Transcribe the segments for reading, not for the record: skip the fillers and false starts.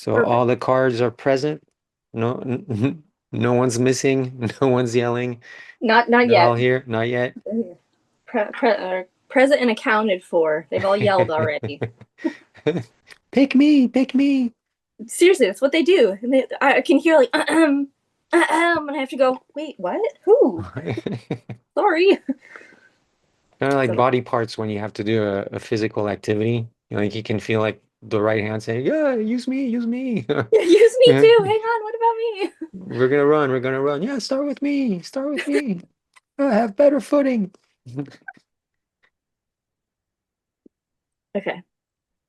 So Perfect. all the cards are present. No, no one's missing. No one's yelling. Not They're all yet. here. Not yet. Present and accounted for. They've all yelled already. Pick me, pick me. Seriously, that's what they do. And I can hear like and I have to go. Wait, what? Who? Sorry. Kind of like So body parts when you have to do a physical activity. Like you can feel like the right hand saying, "Yeah, use me, use me." use me too. Hang on. What about me? We're gonna run. We're gonna run. Yeah, start with me. Start with me. I have better footing. Okay.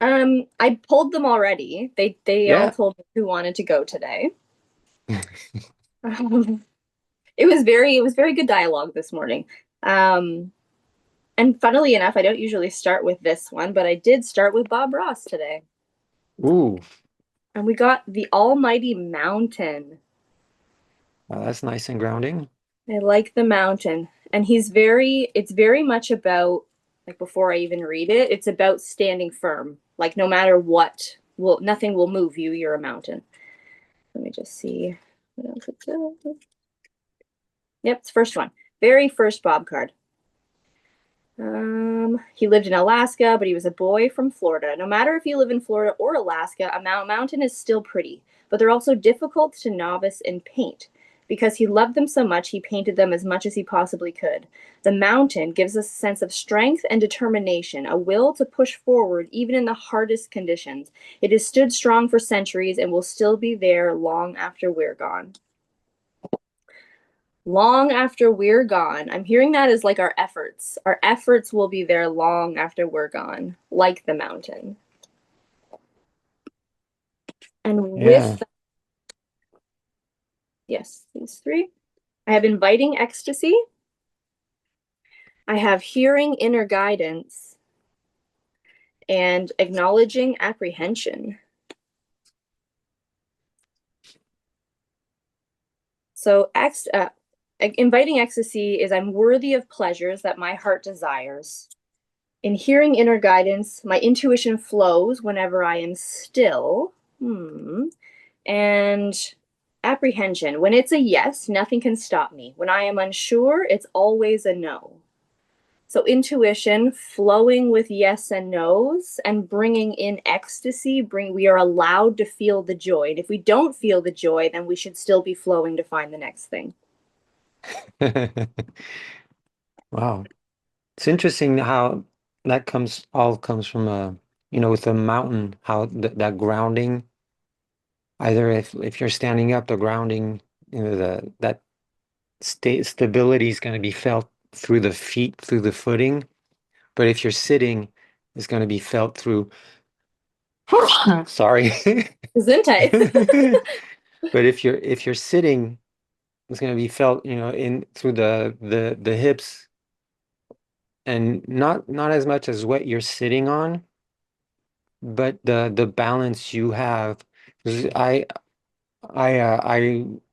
I pulled them already. They all Yeah. told me who wanted to go today. It was very good dialogue this morning. Um, and funnily enough, I don't usually start with this one, but I did start with Bob Ross today. Ooh, And we got the Almighty Mountain. that's nice and grounding. I like the mountain. And it's very much about, like before I even read it, it's about standing firm. Like no matter what, nothing will move you. You're a mountain. Let me just see what else it says. Yep, it's first one. Very first Bob card. He lived in Alaska, but he was a boy from Florida. No matter if you live in Florida or Alaska, a mountain is still pretty, but they're also difficult to novice in paint. Because he loved them so much, he painted them as much as he possibly could. The mountain gives us a sense of strength and determination, a will to push forward even in the hardest conditions. It has stood strong for centuries and will still be there long after we're gone. Long after we're gone. I'm hearing that as like our efforts. Our efforts will be there long after we're gone, like the mountain. And Yeah. with, yes, these three, I have inviting ecstasy, I have hearing inner guidance, and acknowledging apprehension. So, inviting ecstasy is I'm worthy of pleasures that my heart desires. In hearing inner guidance, my intuition flows whenever I am still. And apprehension. When it's a yes, nothing can stop me. When I am unsure, it's always a no. So intuition flowing with yes and no's and bringing in ecstasy, we are allowed to feel the joy. And if we don't feel the joy, then we should still be flowing to find the next thing. Wow. It's interesting how that comes from with a mountain, how that grounding, either if you're standing up, the grounding, the that stability is going to be felt through the feet, through the footing. But if you're sitting, it's going to be felt through, sorry. Gesundheit. But if you're sitting, it's going to be felt, in through the hips, and not as much as what you're sitting on, but the balance you have. 'Cause I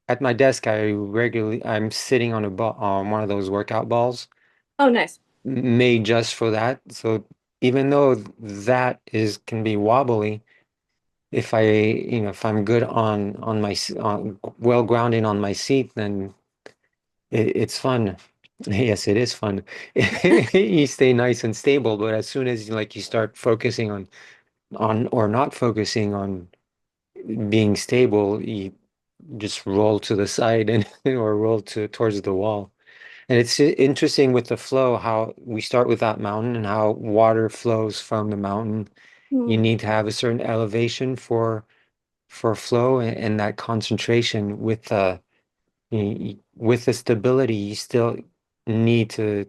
at my desk, I'm sitting on on one of those workout balls Oh, nice. made just for that. So even though that is can be wobbly, if I'm good on on well grounded on my seat, then it's fun. Yes, it is fun. You stay nice and stable, but as soon as you start focusing on or not focusing on being stable, you just roll to the side and or roll towards the wall. And it's interesting with the flow, how we start with that mountain and how water flows from the mountain. You Hmm. need to have a certain elevation for flow, and that concentration with the stability. You still need to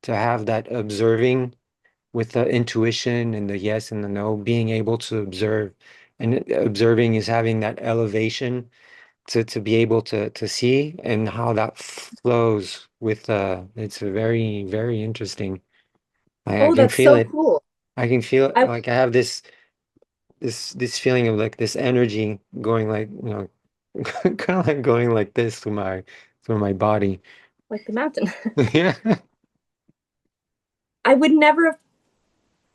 have that observing with the intuition and the yes and the no, being able to observe. And observing is having that elevation to be able to see, and how that flows with it's a very, very interesting. I Oh, can that's feel so it. cool. I can feel it. I Like I have this feeling of like this energy going, like, kind of like going like this through my body. like the mountain. Yeah. I would never have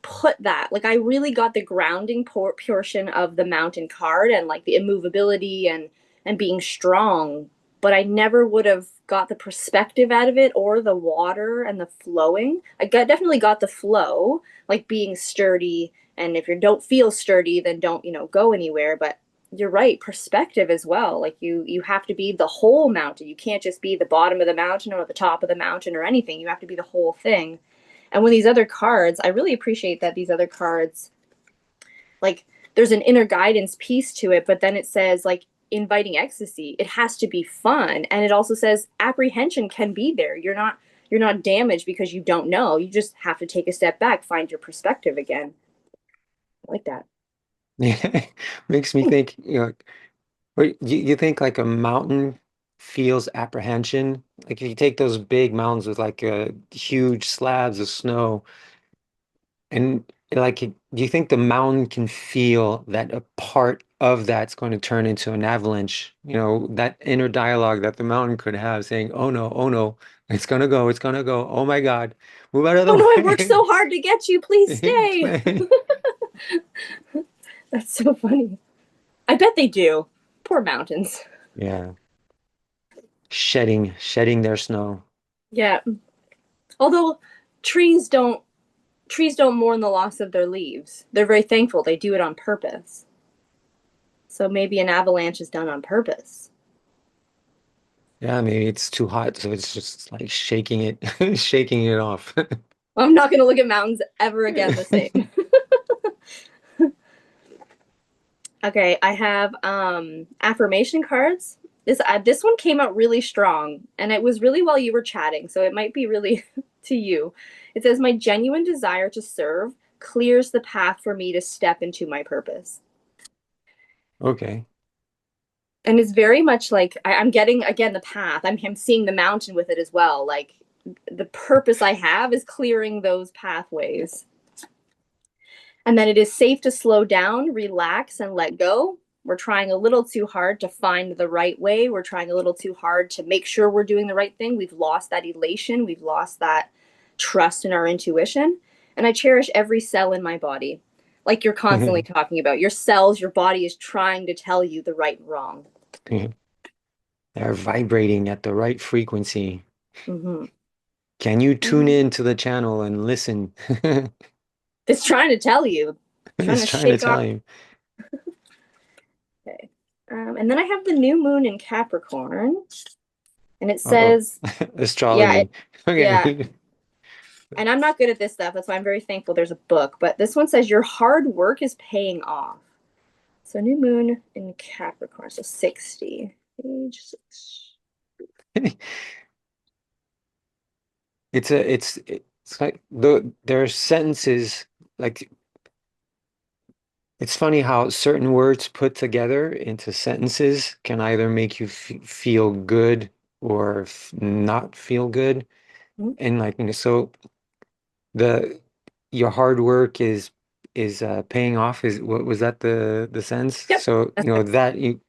put that, like I really got the grounding portion of the mountain card and like the immovability and being strong, but I never would have got the perspective out of it or the water and the flowing. Definitely got the flow, like being sturdy, and if you don't feel sturdy then don't, go anywhere. But you're right, perspective as well. Like you have to be the whole mountain. You can't just be the bottom of the mountain or the top of the mountain or anything. You have to be the whole thing. And when these other cards, I really appreciate that these other cards, like there's an inner guidance piece to it, but then it says like inviting ecstasy. It has to be fun. And it also says apprehension can be there. You're not damaged because you don't know. You just have to take a step back, find your perspective again. I like that. Yeah, makes me think, wait, you think like a mountain feels apprehension? Like if you take those big mountains with like huge slabs of snow, and like, do you think the mountain can feel that a part of that's going to turn into an avalanche? That inner dialogue that the mountain could have saying, oh no, it's gonna go, it's gonna go. Oh my God, move out of Oh the no, I worked way. so hard to get you. Please stay. That's so funny. I bet they do. Poor mountains. Yeah, shedding their snow. Yeah. Although trees don't trees don't mourn the loss of their leaves. They're very thankful. They do it on purpose. So maybe an avalanche is done on purpose. Yeah, maybe it's too hot, so it's just like shaking it, shaking it off. I'm not going to look at mountains ever again the same. Okay, I have affirmation cards. This one came out really strong, and it was really while you were chatting, so it might be really to you. It says, "My genuine desire to serve clears the path for me to step into my purpose." Okay. And it's very much like I'm getting again the path. I'm seeing the mountain with it as well. Like the purpose I have is clearing those pathways. And then it is safe to slow down, relax, and let go. We're trying a little too hard to find the right way. We're trying a little too hard to make sure we're doing the right thing. We've lost that elation. We've lost that trust in our intuition. And I cherish every cell in my body. Like you're constantly talking about your cells, your body is trying to tell you the right and wrong. They're vibrating at the right frequency. Mm-hmm. Can you tune Mm-hmm. in to the channel and listen? It's trying to tell you, trying It's to trying to shake off. tell you. Okay. And then I have the new moon in Capricorn, and it Uh-oh. says, yeah, Astrology. yeah. Okay. And I'm not good at this stuff. That's why I'm very thankful there's a book. But this one says your hard work is paying off. So new moon in Capricorn, so 60, age 6. It's like there are sentences like it's funny how certain words put together into sentences can either make you f feel good or f not feel good. And like, so the your hard work is paying off. Is what was that the sense? Yep. So, That's that you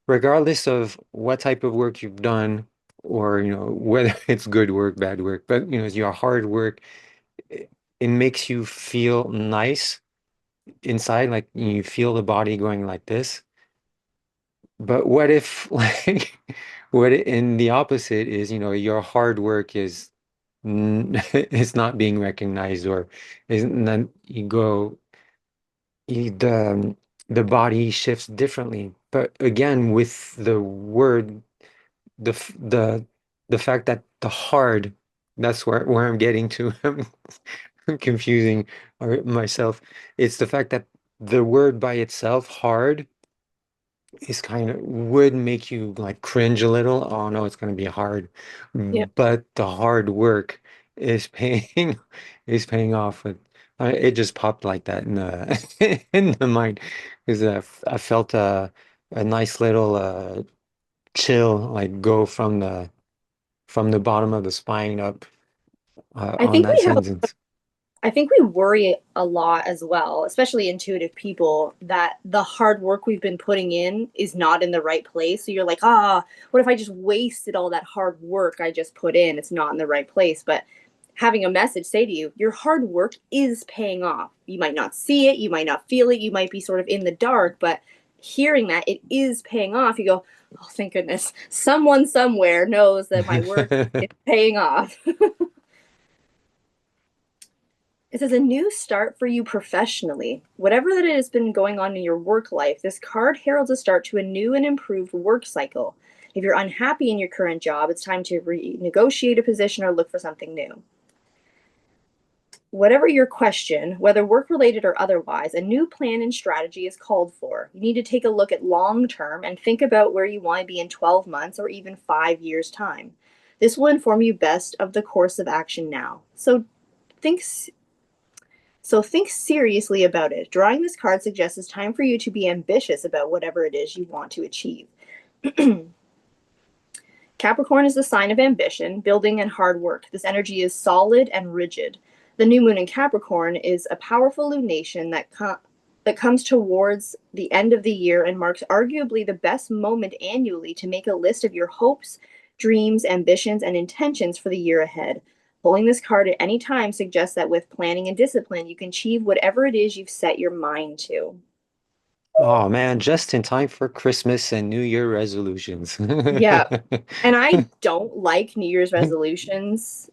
regardless of what type of work you've done or, whether it's good work, bad work, but your hard work, it makes you feel nice inside, like you feel the body going like this. But what if like in the opposite is, your hard work is is not being recognized or isn't then you go you, the body shifts differently. But again, with the word, the f- the fact that the hard, that's where I'm getting to. I'm confusing myself. It's the fact that the word by itself, hard, is kind of would make you like cringe a little. Oh no, it's going to be hard. Yep. But the hard work is paying is paying off. It just popped like that in the in the mind because I felt a nice little chill like go from the bottom of the spine up I on think that we have sentence. I think we worry a lot as well, especially intuitive people, that the hard work we've been putting in is not in the right place. So you're like, what if I just wasted all that hard work I just put in? It's not in the right place. But having a message say to you, your hard work is paying off. You might not see it, you might not feel it, you might be sort of in the dark, but hearing that it is paying off, you go, oh, thank goodness. Someone somewhere knows that my work is paying off. It says a new start for you professionally. Whatever that has been going on in your work life, this card heralds a start to a new and improved work cycle. If you're unhappy in your current job, it's time to renegotiate a position or look for something new. Whatever your question, whether work related or otherwise, a new plan and strategy is called for. You need to take a look at long term and think about where you want to be in 12 months or even 5 years' time. This will inform you best of the course of action now. Think think seriously about it. Drawing this card suggests it's time for you to be ambitious about whatever it is you want to achieve. Capricorn is the sign of ambition, building, and hard work. This energy is solid and rigid. The new moon in Capricorn is a powerful lunation that comes towards the end of the year and marks arguably the best moment annually to make a list of your hopes, dreams, ambitions, and intentions for the year ahead. Pulling this card at any time suggests that with planning and discipline, you can achieve whatever it is you've set your mind to. Oh man, just in time for Christmas and New Year resolutions. Yeah. And I don't like New Year's resolutions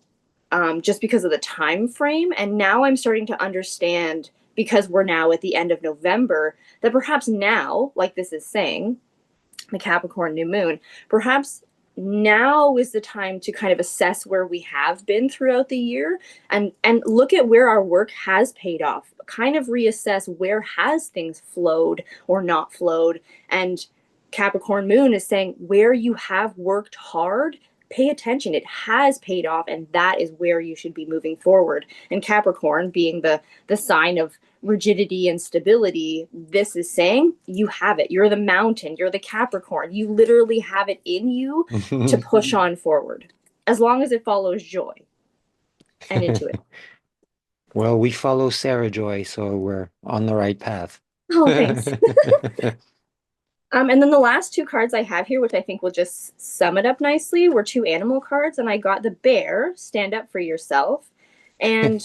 just because of the time frame. And now I'm starting to understand, because we're now at the end of November, that perhaps now, like this is saying, the Capricorn new moon, perhaps now is the time to kind of assess where we have been throughout the year and look at where our work has paid off, kind of reassess where has things flowed or not flowed. And Capricorn moon is saying where you have worked hard, pay attention. It has paid off, and that is where you should be moving forward. And Capricorn being the sign of rigidity and stability, this is saying you have it. You're the mountain, you're the Capricorn. You literally have it in you to push on forward, as long as it follows joy and intuition. Well, we follow Sarah Joy, so we're on the right path. Oh, thanks. And then the last two cards I have here, which I think will just sum it up nicely, were two animal cards. And I got the bear, stand up for yourself, and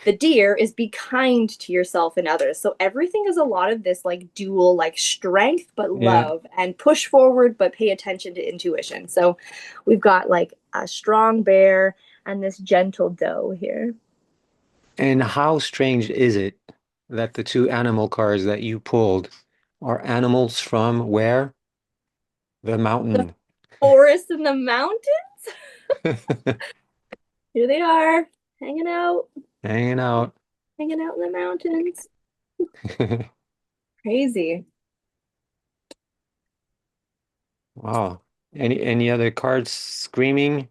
the deer is be kind to yourself and others. So everything is a lot of this like dual, like strength, but Yeah. love, and push forward, but pay attention to intuition. So we've got like a strong bear and this gentle doe here. And how strange is it that the two animal cards that you pulled are animals from where? The The mountain. forest and the mountain. Here they are, hanging out, Hanging out. hanging out in the mountains. Crazy. Wow. Any other cards screaming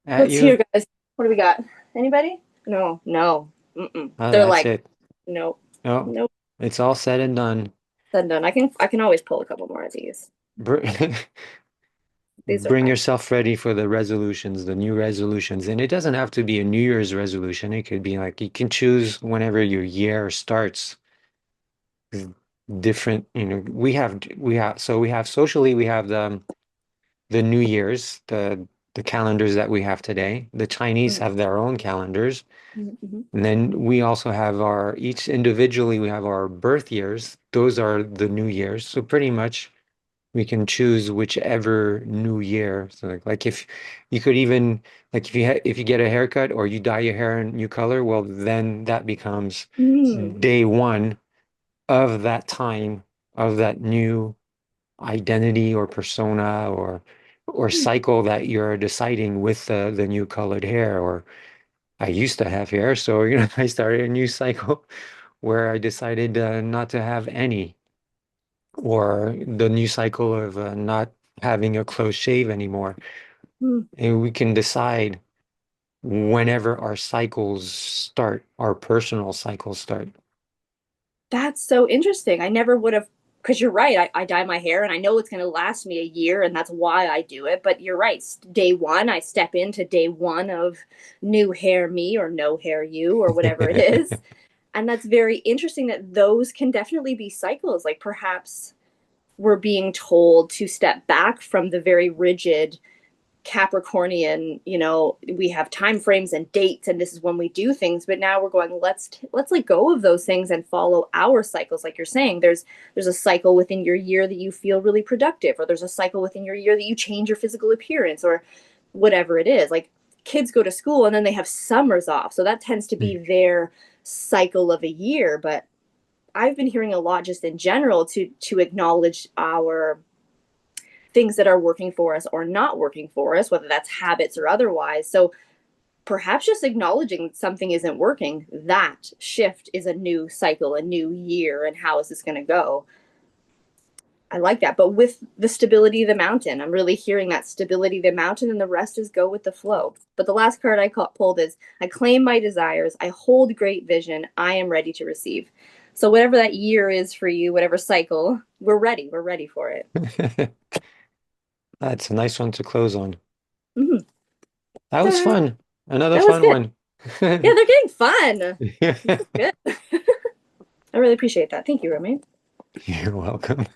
at Let's hear, you? guys. What do we got? Anybody? No, no. Oh, They're that's like, it. nope, No, nope. it's all said and done. Then done. I can always pull a couple more of these. Br These are Bring fun. yourself ready for the resolutions, the new resolutions. And it doesn't have to be a New Year's resolution. It could be like you can choose whenever your year starts. Different, we have socially we have the New Year's, the calendars that we have today. The Chinese Mm-hmm. have their own calendars. Mm-hmm. And then we also have our each individually we have our birth years. Those are the New Year's. So pretty much we can choose whichever new year. So like if you could even like if you get a haircut or you dye your hair a new color, well then that becomes Mm. day one of that time of that new identity or persona or cycle that you're deciding with the new colored hair. Or I used to have hair, so I started a new cycle where I decided not to have any, or the new cycle of not having a close shave anymore. Mm. And we can decide whenever our cycles start, our personal cycles start. That's so interesting. I never would have, because you're right. I dye my hair and I know it's going to last me a year, and that's why I do it. But you're right. Day one, I step into day one of new hair me or no hair you or whatever it is. And that's very interesting that those can definitely be cycles. Like perhaps we're being told to step back from the very rigid Capricornian, we have time frames and dates and this is when we do things, but now we're going, let's let go of those things and follow our cycles. Like you're saying, there's a cycle within your year that you feel really productive, or there's a cycle within your year that you change your physical appearance, or whatever it is. Like kids go to school and then they have summers off. So that tends to be their cycle of a year, but I've been hearing a lot just in general to acknowledge our things that are working for us or not working for us, whether that's habits or otherwise. So perhaps just acknowledging something isn't working, that shift is a new cycle, a new year, and how is this going to go? I like that. But with the stability of the mountain, I'm really hearing that stability of the mountain, and the rest is go with the flow. But the last card I pulled is I claim my desires. I hold great vision. I am ready to receive. So whatever that year is for you, whatever cycle, we're ready. We're ready for it. That's a nice one to close on. Mm-hmm. That was fun. Another That was fun good. one. Yeah, they're getting fun. Yeah. Good. I really appreciate that. Thank you, Romain. You're welcome.